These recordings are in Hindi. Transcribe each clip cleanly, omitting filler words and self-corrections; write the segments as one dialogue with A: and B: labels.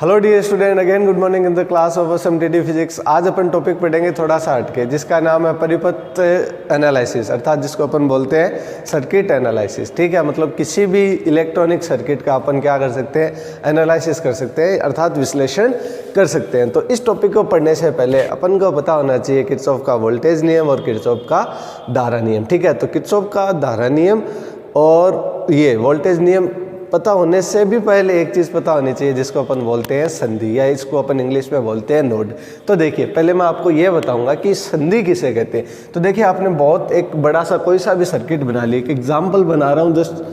A: Hello dear student, again good morning in the class of SMTD physics. आज अपन टॉपिक पढ़ेंगे थोड़ा सा हटके, जिसका नाम है परिपथ एनालिसिस, अर्थात जिसको अपन बोलते हैं सर्किट एनालिसिस। ठीक है, मतलब किसी भी इलेक्ट्रॉनिक सर्किट का अपन क्या कर सकते हैं, एनालिसिस कर सकते हैं, अर्थात विश्लेषण कर सकते हैं। तो इस टॉपिक को पढ़ने से पहले अपन को पता होना चाहिए किरचॉफ का वोल्टेज नियम और किरचॉफ का धारा नियम। ठीक है, तो किरचॉफ का धारा नियम और ये वोल्टेज नियम पता होने से भी पहले एक चीज़ पता होनी चाहिए, जिसको अपन बोलते हैं संधि, या इसको अपन इंग्लिश में बोलते हैं नोड। तो देखिए, पहले मैं आपको ये बताऊंगा कि संधि किसे कहते हैं। तो देखिए, आपने बहुत एक बड़ा सा कोई सा भी सर्किट बना लिया, एक एग्जाम्पल बना रहा हूँ जस्ट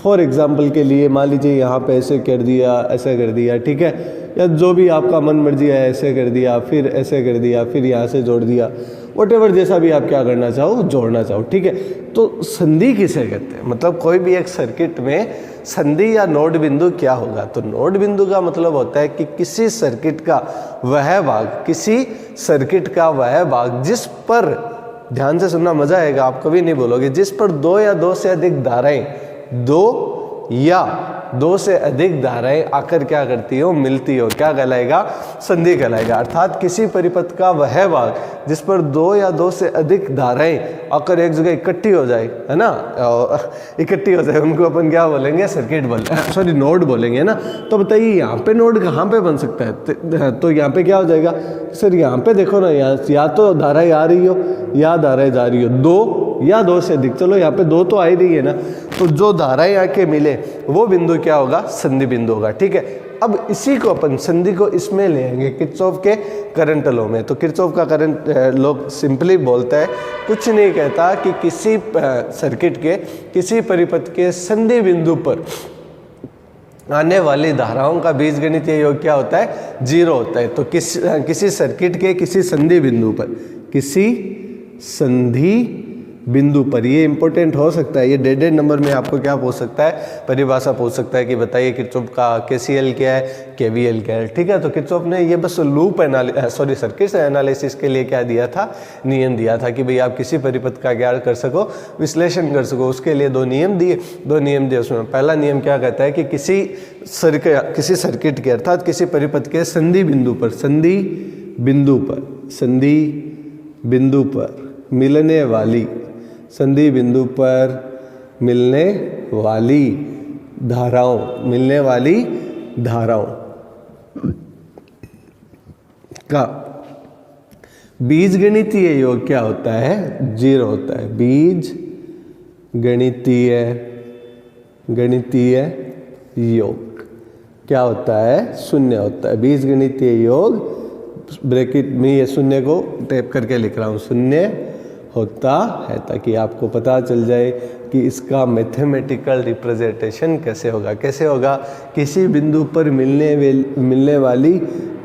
A: फॉर एग्जाम्पल के लिए। मान लीजिए यहाँ पे ऐसे कर दिया, ऐसे कर दिया, ठीक है, या जो भी आपका मन मर्जी है, ऐसे कर दिया, फिर ऐसे कर दिया, फिर यहाँ से जोड़ दिया, वॉटेवर जैसा भी आप क्या करना चाहो, जोड़ना चाहो। ठीक है, तो संधि किसे कहते हैं, मतलब कोई भी एक सर्किट में संधि या नोड बिंदु क्या होगा। तो नोड बिंदु का मतलब होता है कि किसी सर्किट का वह भाग, किसी सर्किट का वह भाग जिस पर, ध्यान से सुनना, मजा आएगा, आप कभी नहीं बोलोगे, जिस पर दो या दो से अधिक धाराएं, दो या दो से अधिक धाराएं आकर क्या करती हो, मिलती हो, क्या कहलाएगा, संधि कहलाएगा। अर्थात किसी परिपथ का वह भाग जिस पर दो या दो से अधिक धाराएं आकर एक जगह इकट्ठी हो जाए, है ना, इकट्ठी हो जाए, उनको अपन क्या बोलेंगे, सर्किट सॉरी नोड बोलेंगे ना। तो बताइए यहाँ पे नोड कहाँ पे बन सकता है। तो यहाँ पे क्या हो जाएगा सर, यहाँ पे देखो ना, यहाँ या तो धाराएं आ रही हो या धाराएं जा रही हो, दो या दो से अधिक, चलो यहाँ पे दो तो आ ही रही है ना, तो जो धाराएं आके मिले वो बिंदु क्या होगा, संधि बिंदु होगा। ठीक है, अब इसी को अपन संधि को इसमें लेंगे किरचॉफ के करंट लॉ में। तो किरचॉफ का करंट लॉ सिंपली बोलता है, कुछ नहीं कहता कि किसी सर्किट के किसी परिपथ के संधि बिंदु पर आने वाली धाराओं का बीजगणितीय योग क्या होता है, जीरो होता है। तो किसी सर्किट के किसी संधि बिंदु पर, किसी संधि बिंदु पर, ये इंपॉर्टेंट हो सकता है, ये डेडेड नंबर में आपको क्या पूछ सकता है, परिभाषा पूछ सकता है कि बताइए किरचॉफ का केसीएल क्या है, केवीएल क्या है। ठीक है, तो किरचॉफ ने ये बस लूप सर्किट एनालिसिस के लिए क्या दिया था, नियम दिया था कि भाई आप किसी परिपथ का क्या कर सको, विश्लेषण कर सको, उसके लिए दो नियम दिए। उसमें पहला नियम क्या कहता है कि किसी सर्किट के, अर्थात किसी परिपथ के संधि बिंदु पर मिलने वाली, संधि बिंदु पर मिलने वाली धाराओं का बीजगणितीय योग क्या होता है, जीरो होता है। गणितीय योग क्या होता है, शून्य होता है। बीजगणितीय योग, ब्रैकेट में ये शून्य को टैप करके लिख रहा हूँ, शून्य होता है, ताकि आपको पता चल जाए कि इसका मैथमेटिकल रिप्रेजेंटेशन कैसे होगा। किसी बिंदु पर मिलने वाली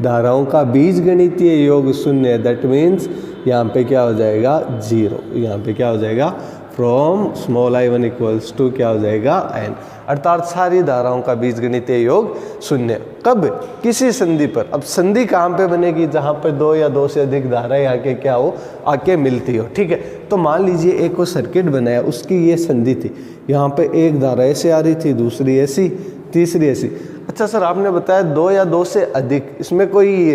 A: धाराओं का बीजगणितीय योग शून्य, दैट मीन्स यहाँ पे क्या हो जाएगा, जीरो। यहाँ पे क्या हो जाएगा, from small i1 equals to क्या हो जाएगा, n, अर्थात सारी धाराओं का बीजगणितीय योग शून्य। कब, किसी संधि पर। अब संधि कहाँ पे बनेगी, जहाँ पर दो या दो से अधिक धाराएं आके मिलती हो। ठीक है, तो मान लीजिए एक को सर्किट बनाया, उसकी ये संधि थी, यहाँ पे एक धारा ऐसे आ रही थी, दूसरी ऐसी, तीसरी ऐसी। अच्छा सर, आपने बताया दो या दो से अधिक, इसमें कोई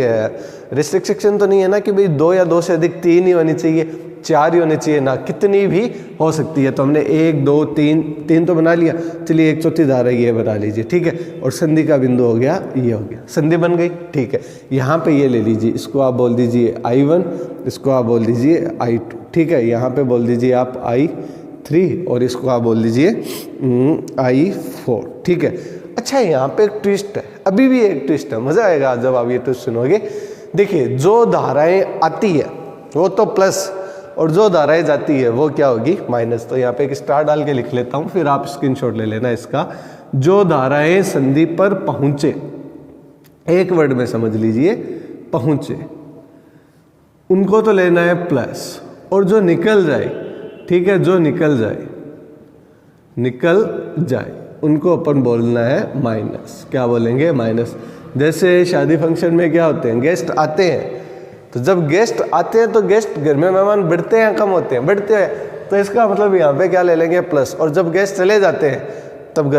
A: रिस्ट्रिक्शन तो नहीं है ना कि भाई दो या दो से अधिक तीन ही होनी चाहिए, चार ही होने चाहिए ना, कितनी भी हो सकती है। तो हमने एक, दो, तीन तो बना लिया, चलिए एक चौथी धारा ये बना लीजिए। ठीक है, और संधि का बिंदु हो गया, ये हो गया, संधि बन गई। ठीक है, यहाँ पे ये ले लीजिए, इसको आप बोल दीजिए I1, इसको आप बोल दीजिए I2। ठीक है, यहाँ पे बोल दीजिए आप I3 और इसको आप बोल दीजिए I4। ठीक है, अच्छा यहाँ पे एक ट्विस्ट है, अभी भी एक ट्विस्ट है, मजा आएगा जब आप ये ट्विस्ट सुनोगे। देखिए, जो धाराएं आती है वो तो प्लस, और जो धाराएं जाती है वो क्या होगी, माइनस। तो यहाँ पे एक स्टार डाल के लिख लेता हूँ, फिर आप स्क्रीनशॉट ले लेना इसका। जो धाराएं संधि पर पहुंचे, एक वर्ड में समझ लीजिए, पहुंचे, उनको तो लेना है प्लस, और जो निकल जाए, ठीक है, जो निकल जाए उनको अपन बोलना है माइनस। क्या बोलेंगे, माइनस। जैसे शादी फंक्शन में क्या होते हैं, गेस्ट आते हैं, तो जब गेस्ट आते हैं तो गेस्ट घर में मेहमान बढ़ते हैं कम होते हैं, बढ़ते हैं, तो इसका मतलब यहाँ पे क्या ले लेंगे, प्लस। और जब गेस्ट चले जाते हैं तब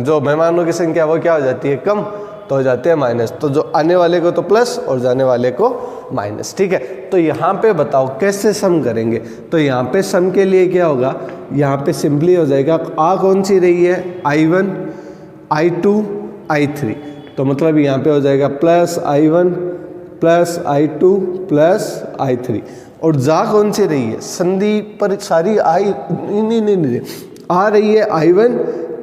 A: जो मेहमानों की संख्या वो क्या हो जाती है, कम तो हो जाते हैं माइनस, तो जो आने वाले को तो प्लस और जाने वाले को माइनस। ठीक है, तो यहाँ पे बताओ कैसे सम करेंगे। तो यहाँ पे सम के लिए क्या होगा, यहाँ पे सिंपली हो जाएगा, आ कौन सी रही है, I1 I2 I3, तो मतलब यहाँ पे हो जाएगा plus I1 plus I2 plus I3, और जा कौन सी रही है, संधि पर सारी नहीं आ रही है I1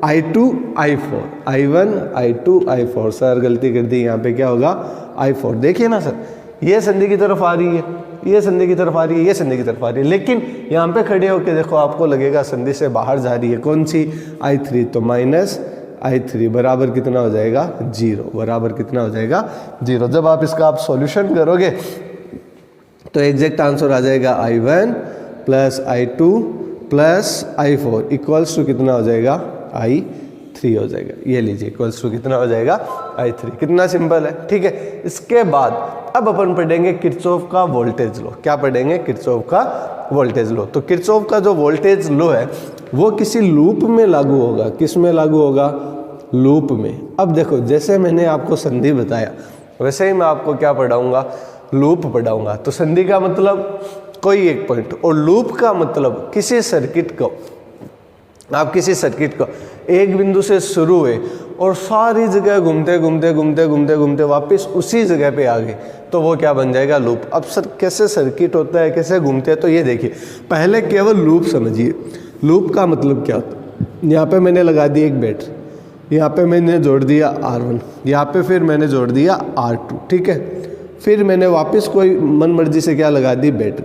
A: I2 I4, I1 I2 I4, sir गलती कर दी, यहाँ पे क्या होगा I4। देखिए ना सर, ये संधि की तरफ आ रही है, ये संधि की तरफ आ रही है, ये संधि की तरफ आ रही है, लेकिन यहाँ पे खड़े होके देखो आपको लगेगा संधि से बाहर जा रही है, कौन सी, I3, तो माइनस I3 बराबर कितना हो जाएगा, 0, बराबर कितना हो जाएगा 0। जब आप इसका आप सॉल्यूशन करोगे तो एग्जैक्ट आंसर आ जाएगा I1 plus I2 plus I4 equals to कितना हो जाएगा, I3 हो जाएगा। ये लीजिए इक्वल्स टू कितना हो जाएगा, I3। कितना सिंपल है। ठीक है, इसके बाद अब अपन पढ़ेंगे किरचॉफ का वोल्टेज लॉ। क्या पढ़ेंगे, किरचॉफ का वोल्टेज लॉ। तो किरचॉफ का जो वोल्टेज लॉ है वो किसी लूप में लागू होगा। किस में लागू होगा, लूप में। अब देखो, जैसे मैंने आपको संधि बताया वैसे ही मैं आपको क्या पढ़ाऊंगा, लूप पढ़ाऊंगा। तो संधि का मतलब कोई एक पॉइंट, और लूप का मतलब किसी सर्किट को, आप किसी सर्किट को एक बिंदु से शुरू हुए और सारी जगह घूमते घूमते घूमते घूमते घूमते वापस उसी जगह पे आ गए, तो वो क्या बन जाएगा, लूप। अब सर कैसे सर्किट होता है, कैसे घूमते हैं, तो ये देखिए, पहले केवल लूप समझिए। लूप का मतलब क्या होता है, यहाँ पे मैंने लगा दी एक बैटरी, यहाँ पे मैंने जोड़ दिया R1, यहाँ पे फिर मैंने जोड़ दिया R2, ठीक है। फिर मैंने वापस कोई मन मर्जी से क्या लगा दी, बैटरी,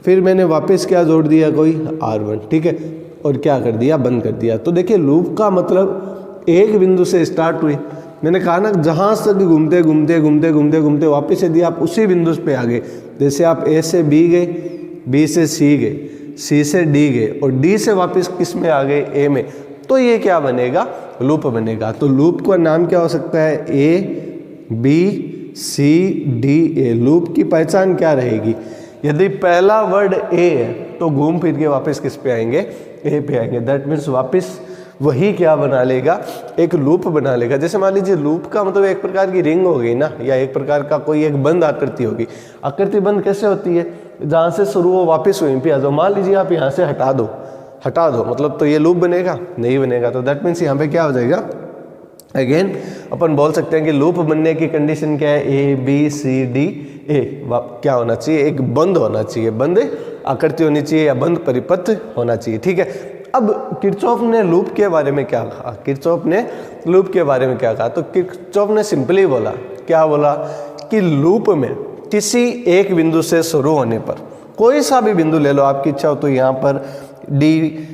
A: फिर मैंने वापस क्या जोड़ दिया, कोई R1, ठीक है, और क्या कर दिया, बंद कर दिया। तो देखिए, लूप का मतलब एक बिंदु से स्टार्ट हुई, मैंने कहा ना, जहाँ से घूमते घूमते घूमते घूमते घूमते वापस यदि आप उसी बिंदु पे आ गए, जैसे आप A से B गए, B से C गए, C से D गए और D से वापस किस में आ गए, A में, तो ये क्या बनेगा, लूप बनेगा। तो लूप का नाम क्या हो सकता है, A B C D A। Loop की पहचान क्या रहेगी, यदि पहला वर्ड A है तो घूम फिर के वापस किस पे आएंगे, A पे आएंगे। दैट मीन्स वापस वही क्या बना लेगा, एक लूप बना लेगा। जैसे मान लीजिए लूप का मतलब एक प्रकार की रिंग हो गई ना, या एक प्रकार का कोई एक बंद आकृति होगी। आकृति बंद कैसे होती है, जहाँ से शुरू हो वापस वहीं पे आ जाओ। मान लीजिए आप यहाँ से हटा दो मतलब, तो ये लूप बनेगा, नहीं बनेगा। तो दैट मीन्स यहाँ पे क्या हो जाएगा, अगेन अपन बोल सकते हैं कि लूप बनने की कंडीशन क्या है, A B C D A क्या होना चाहिए, एक बंद होना चाहिए, बंद आकृति होनी चाहिए या बंद परिपथ होना चाहिए, ठीक है। अब किरचॉफ ने लूप के बारे में क्या कहा, किरचॉफ ने लूप के बारे में क्या कहा, तो किरचॉफ ने सिंपली बोला, क्या बोला कि लूप में किसी एक बिंदु से शुरू होने पर, कोई सा भी बिंदु ले लो, आपकी इच्छा हो तो यहाँ पर D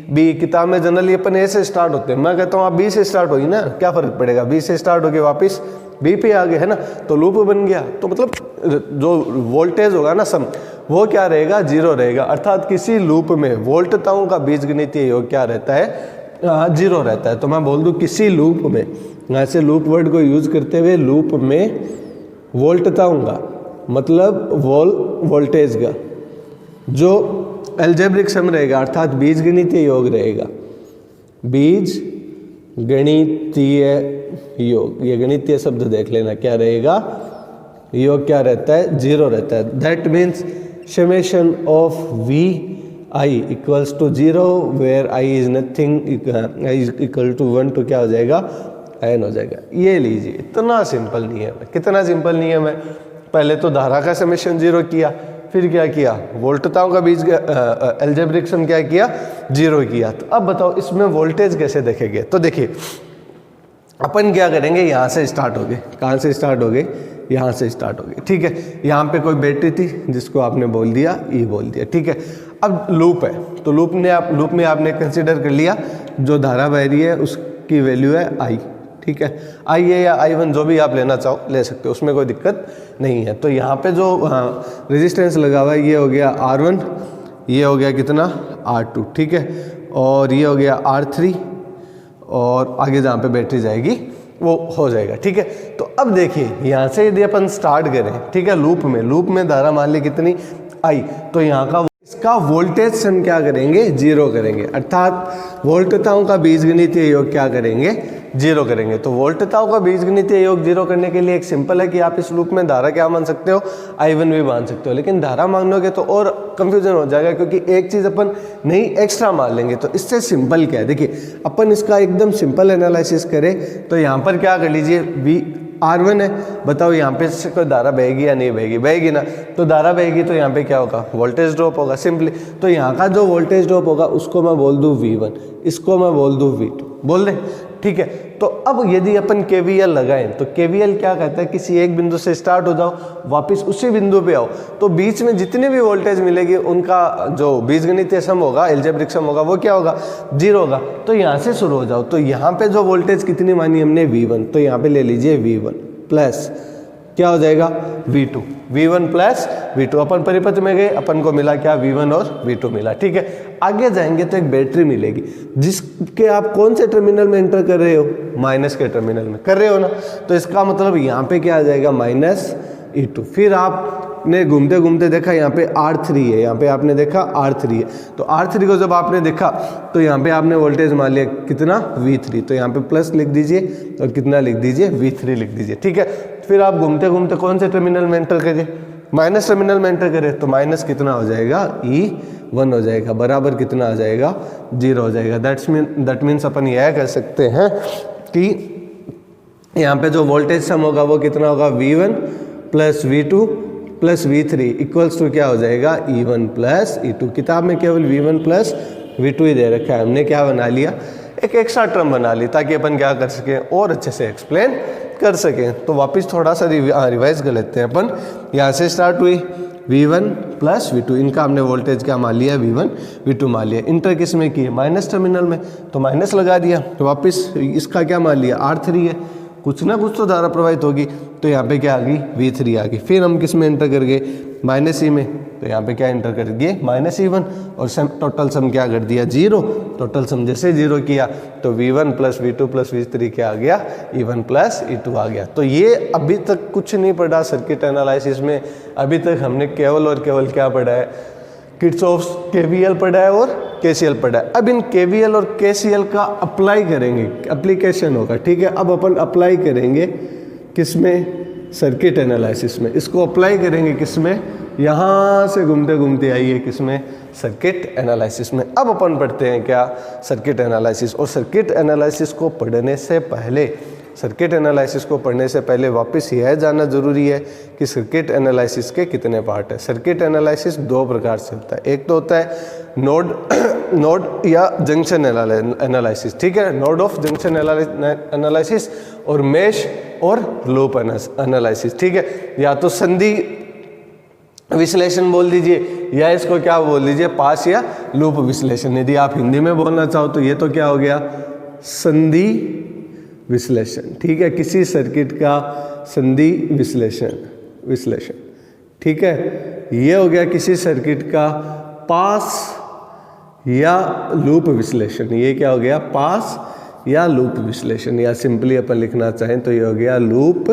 A: B, किताब में जनरली अपन A से स्टार्ट होते हैं, मैं कहता हूँ आप B से स्टार्ट होगी ना, क्या फर्क पड़ेगा, B से स्टार्ट होके वापस B पे आ गए, है ना, तो लूप बन गया। तो मतलब जो वोल्टेज होगा ना सम, वो क्या रहेगा, 0 रहेगा। अर्थात किसी लूप में वोल्टताओं का बीजगणितीय योग क्या रहता है, 0 रहता है। तो मैं बोल दूं किसी लूप में, यहाँ से लूप वर्ड को यूज करते हुए, लूप में वोल्टताओं का मतलब वोल्टेज का जो एल्जेब्रिक सम रहेगा, अर्थात बीजगणितीय योग रहेगा, बीज गणितीय योग, ये गणितीय शब्द देख लेना, क्या रहेगा, योग क्या रहता है, 0 रहता है। That means summation of V I equals to 0 where I is nothing, I is equal to 1 तो क्या हो जाएगा, n हो जाएगा। ये लीजिए, इतना सिंपल नियम है। कितना सिंपल नियम है, पहले तो धारा का समेशन 0 किया, फिर क्या किया, वोल्टताओं का बीज एल्जेब्रिक सम क्या किया, 0 किया। तो अब बताओ इसमें वोल्टेज कैसे देखेंगे, तो देखिए अपन क्या करेंगे, यहाँ से स्टार्ट हो गए, कहाँ से स्टार्ट हो गए, यहाँ से स्टार्ट हो गए, ठीक है। यहाँ पे कोई बैटरी थी जिसको आपने बोल दिया E बोल दिया, ठीक है। अब लूप है, तो लूप में आपने कंसिडर कर लिया जो धारा बह रही है उसकी वैल्यू है I, ठीक है। I है या I1 जो भी आप लेना चाहो ले सकते हो, उसमें कोई दिक्कत नहीं है। तो यहाँ पे जो रेजिस्टेंस लगा हुआ है ये हो गया R1, ये हो गया कितना R2, ठीक है, और ये हो गया R3, और आगे जहाँ पे बैटरी जाएगी वो हो जाएगा, ठीक है। तो अब देखिए यहाँ से यदि अपन स्टार्ट करें, ठीक है, लूप में धारा मान ली कितनी I, तो यहाँ का इसका वोल्टेज से हम क्या करेंगे, जीरो करेंगे, अर्थात वोल्टताओं का बीजगणितीय योग क्या करेंगे, जीरो करेंगे। तो वोल्टताओं का बीजगणितीय योग जीरो करने के लिए एक सिंपल है कि आप इस लूप में धारा क्या मान सकते हो, I1 भी मान सकते हो, लेकिन धारा मानोगे तो और कंफ्यूजन हो जाएगा, क्योंकि एक चीज़ अपन नहीं एक्स्ट्रा मान लेंगे। तो इससे सिंपल क्या है, देखिए अपन इसका एकदम सिंपल एनालिसिस करें तो यहाँ पर क्या कर लीजिए, R1 है, बताओ यहाँ पे से कोई धारा बहेगी या नहीं बहेगी, बहेगी ना, तो धारा बहेगी तो यहाँ पे क्या होगा, वोल्टेज ड्रॉप होगा सिंपली। तो यहाँ का जो वोल्टेज ड्रॉप होगा उसको मैं बोल दूँ V1, इसको मैं बोल दूँ V2, बोल दें, ठीक है। तो अब यदि अपन KVL लगाएं तो KVL क्या कहता है, किसी एक बिंदु से स्टार्ट हो जाओ, वापस उसी बिंदु पे आओ, तो बीच में जितनी भी वोल्टेज मिलेगी उनका जो बीजगणितीय सम होगा, एल्जेब्रिक सम होगा, वो क्या होगा, जीरो होगा। तो यहाँ से शुरू हो जाओ, तो यहाँ पे जो वोल्टेज कितनी मानी हमने, V1, तो यहाँ पे ले लीजिए V1 प्लस क्या हो जाएगा, V2, V1 प्लस V2। अपन परिपथ में गए, अपन को मिला क्या, V1 और V2 मिला, ठीक है। आगे जाएंगे तो एक बैटरी मिलेगी, जिसके आप कौन से टर्मिनल में एंटर कर रहे हो, माइनस के टर्मिनल में कर रहे हो ना, तो इसका मतलब यहाँ पे क्या आ जाएगा, -E2। फिर आपने घूमते घूमते देखा यहाँ पे R3 है, यहाँ पे आपने देखा R3 है, तो R3 को जब आपने देखा तो यहाँ पे आपने वोल्टेज मान लिया कितना, V3, तो यहाँ पे प्लस लिख दीजिए और कितना लिख दीजिए, V3 लिख दीजिए, ठीक है। फिर आप घूमते घूमते कौन से टर्मिनल में एंटर करिए, माइनस टर्मिनल में एंटर करें, तो माइनस कितना हो जाएगा, E1 हो जाएगा, बराबर कितना आ जाएगा, 0 हो जाएगा। दैट मीन्स अपन यह कह सकते हैं कि यहाँ पे जो वोल्टेज सम होगा वो कितना होगा, V1 plus V2 plus V3 equals to क्या हो जाएगा, E1 प्लस E2। किताब में केवल V1 प्लस V2 ही दे रखा है, हमने क्या बना लिया, एक एक्स्ट्रा टर्म बना ली, ताकि अपन क्या कर सकें, और अच्छे से एक्सप्लेन कर सकें। तो वापस थोड़ा सा रिवाइज कर लेते हैं अपन। यहाँ से स्टार्ट हुई V1 प्लस V2, इनका हमने वोल्टेज क्या मान लिया, V1 V2 मान लिया। इंटर किस में किए, माइनस टर्मिनल में, तो माइनस लगा दिया। तो वापस इसका क्या मान लिया, R3 है, कुछ ना कुछ तो धारा प्रवाहित होगी, तो यहाँ पे क्या आ गई, V3 आ गई। फिर हम किस में एंटर कर गए, -E में, तो यहाँ पे क्या एंटर कर दिए, -E1, और टोटल सम क्या कर दिया, 0। टोटल सम जैसे 0 किया तो V1 plus V2 plus V3 क्या आ गया, E1 प्लस E2 आ गया। तो ये अभी तक कुछ नहीं पढ़ा सर्किट एनालिसिस में, अभी तक हमने केवल और केवल क्या पढ़ा है, किरचॉफ्स KVL पढ़ा है और KCL पढ़ा है। अब इन KVL और KCL का अप्लाई करेंगे, एप्लीकेशन होगा, ठीक है। अब अपन अप्लाई करेंगे किस में, सर्किट एनालिसिस में। इसको अप्लाई करेंगे किस में, यहाँ से घूमते घूमते आइए किस में, सर्किट एनालिसिस में। अब अपन पढ़ते हैं क्या, सर्किट एनालिसिस। और सर्किट एनालिसिस को पढ़ने से पहले, सर्किट एनालिसिस को पढ़ने से पहले वापस यह जानना जरूरी है कि सर्किट एनालिसिस के कितने पार्ट है। सर्किट एनालिसिस दो प्रकार से होता है, एक तो होता है नोड या जंक्शन एनालिसिस, ठीक है, नोड ऑफ जंक्शन एनालिसिस, और मेश और लूप एनालिसिस, ठीक है। या तो संधि विश्लेषण बोल दीजिए, या इसको क्या बोल दीजिए, पास या लूप विश्लेषण। यदि आप हिंदी में बोलना चाहो तो ये तो क्या हो गया, संधि विश्लेषण, ठीक है, किसी सर्किट का संधि विश्लेषण, ठीक है। ये हो गया किसी सर्किट का पास या लूप विश्लेषण, ये क्या हो गया, पास या लूप विश्लेषण, या सिंपली अपन लिखना चाहें तो ये हो गया लूप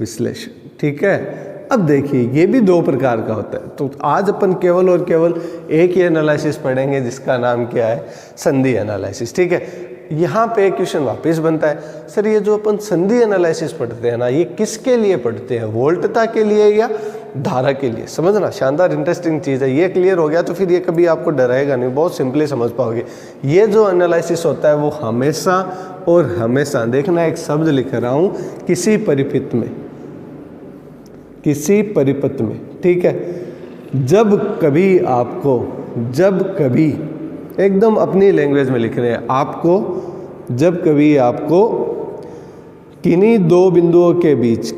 A: विश्लेषण, ठीक है। अब देखिए ये भी दो प्रकार का होता है, तो आज अपन केवल और केवल एक ही एनालिसिस पढ़ेंगे जिसका नाम क्या है, संधि एनालिसिस, ठीक है। यहाँ पे क्वेश्चन वापस बनता है, सर ये जो अपन संधि एनालिसिस पढ़ते हैं ना, ये किसके लिए पढ़ते हैं, वोल्टता के लिए या धारा के लिए? समझना, शानदार इंटरेस्टिंग चीज़ है। ये क्लियर हो गया तो फिर ये कभी आपको डराएगा नहीं, बहुत सिंपली समझ पाओगे। ये जो एनालिसिस होता है वो हमेशा और हमेशा, देखना एक शब्द लिख रहा हूँ, किसी परिपथ में, ठीक है, जब कभी एकदम अपनी लैंग्वेज में लिख रहे हैं आपको, जब कभी आपको किन्हीं दो बिंदुओं के बीच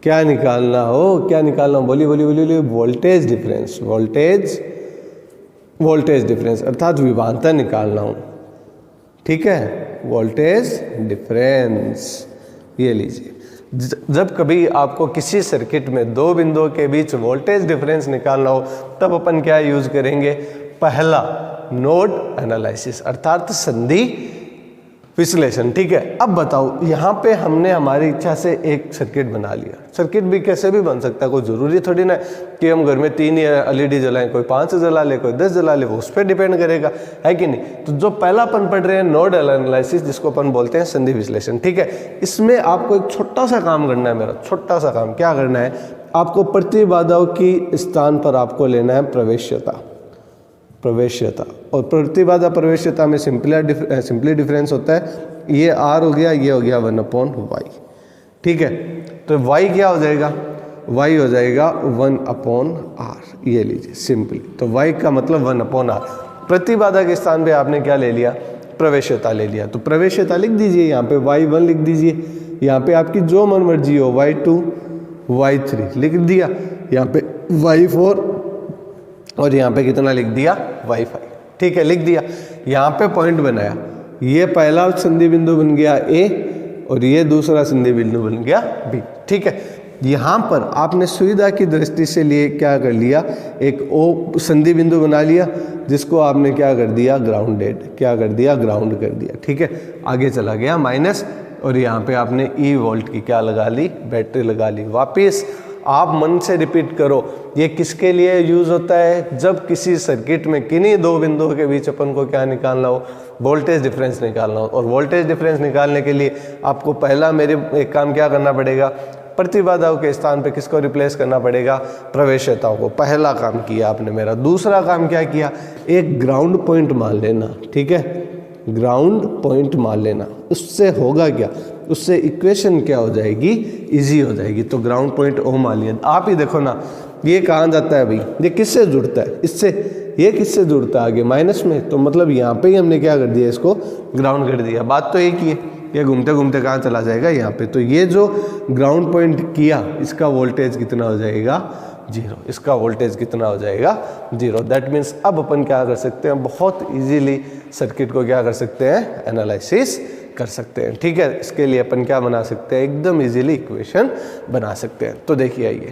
A: क्या निकालना हो, बोलिए, वोल्टेज डिफरेंस अर्थात विभवांतर निकालना हो, ठीक है, वोल्टेज डिफरेंस। ये लीजिए, जब कभी आपको किसी सर्किट में दो बिंदुओं के बीच वोल्टेज डिफरेंस निकालना हो, तब अपन क्या यूज करेंगे, पहला नोड एनालिसिस अर्थात संधि विश्लेषण। ठीक है, अब बताओ यहाँ पे हमने हमारी इच्छा से एक सर्किट बना लिया। सर्किट भी कैसे भी बन सकता है, कोई ज़रूरी थोड़ी ना कि हम घर में 3 LED जलाएं, कोई 5 जला ले, कोई 10 जला ले, वो उस पर डिपेंड करेगा, है कि नहीं। तो जो पहला अपन पढ़ रहे हैं नोडल एनालिसिस, जिसको अपन बोलते हैं संधि विश्लेषण। ठीक है, इसमें आपको एक छोटा सा काम करना है, मेरा छोटा सा काम क्या करना है, आपको प्रतिबाधाओं की स्थान पर आपको लेना है प्रवेश्यता। और प्रतिबाधा प्रवेश्यता में सिंपली डिफरेंस होता है, ये R हो गया, ये हो गया 1/y। ठीक है, तो y क्या हो जाएगा, y हो जाएगा 1/r, ये लीजिए सिंपली। तो y का मतलब 1/r। प्रतिबाधा के स्थान पे आपने क्या ले लिया, प्रवेश्यता ले लिया। तो प्रवेश्यता लिख दीजिए, यहाँ पे y1 लिख दीजिए, यहाँ पे आपकी जो मन मर्जी हो y2 y3 लिख दिया, यहाँ पे y4 और यहाँ पे कितना लिख दिया y5। ठीक है, लिख दिया। यहाँ पे पॉइंट बनाया, ये पहला संधि बिंदु बन गया A और ये दूसरा संधि बिंदु बन गया B। ठीक है, यहाँ पर आपने सुविधा की दृष्टि से लिए क्या कर लिया, एक O संधि बिंदु बना लिया, जिसको आपने क्या कर दिया, ग्राउंडेड, क्या कर दिया, ग्राउंड कर दिया। ठीक है, आगे चला गया माइनस, और यहाँ पे आपने E वोल्ट की क्या लगा ली, बैटरी लगा ली। वापिस आप मन से रिपीट करो, ये किसके लिए यूज़ होता है, जब किसी सर्किट में किन्हीं दो बिंदुओं के बीच अपन को क्या निकालना हो, वोल्टेज डिफरेंस निकालना हो। और वोल्टेज डिफरेंस निकालने के लिए आपको पहला मेरे एक काम क्या करना पड़ेगा, प्रतिबाधाओं के स्थान पे किसको रिप्लेस करना पड़ेगा, प्रवेश्यताओं को। पहला काम किया आपने मेरा। दूसरा काम क्या किया, एक ग्राउंड पॉइंट मान लेना। ठीक है, ग्राउंड पॉइंट मान लेना। उससे होगा क्या, उससे इक्वेशन क्या हो जाएगी, इजी हो जाएगी। तो ग्राउंड पॉइंट ओ मान लिया। आप ही देखो ना, ये कहाँ जाता है भाई, ये किससे जुड़ता है, इससे। ये किससे जुड़ता है, आगे माइनस में। तो मतलब यहाँ पे ही हमने क्या कर दिया, इसको ग्राउंड कर दिया। बात तो एक ही है, ये घूमते घूमते कहाँ चला जाएगा, यहाँ पे। तो ये जो ग्राउंड पॉइंट किया, इसका वोल्टेज कितना हो जाएगा, 0। इसका वोल्टेज कितना हो जाएगा, 0। दैट मीन्स अब अपन क्या कर सकते हैं, बहुत इजीली सर्किट को क्या कर सकते हैं, एनालिसिस कर सकते हैं। ठीक है, इसके लिए अपन क्या बना सकते हैं, एकदम इजीली इक्वेशन बना सकते हैं। तो देखिए आइए,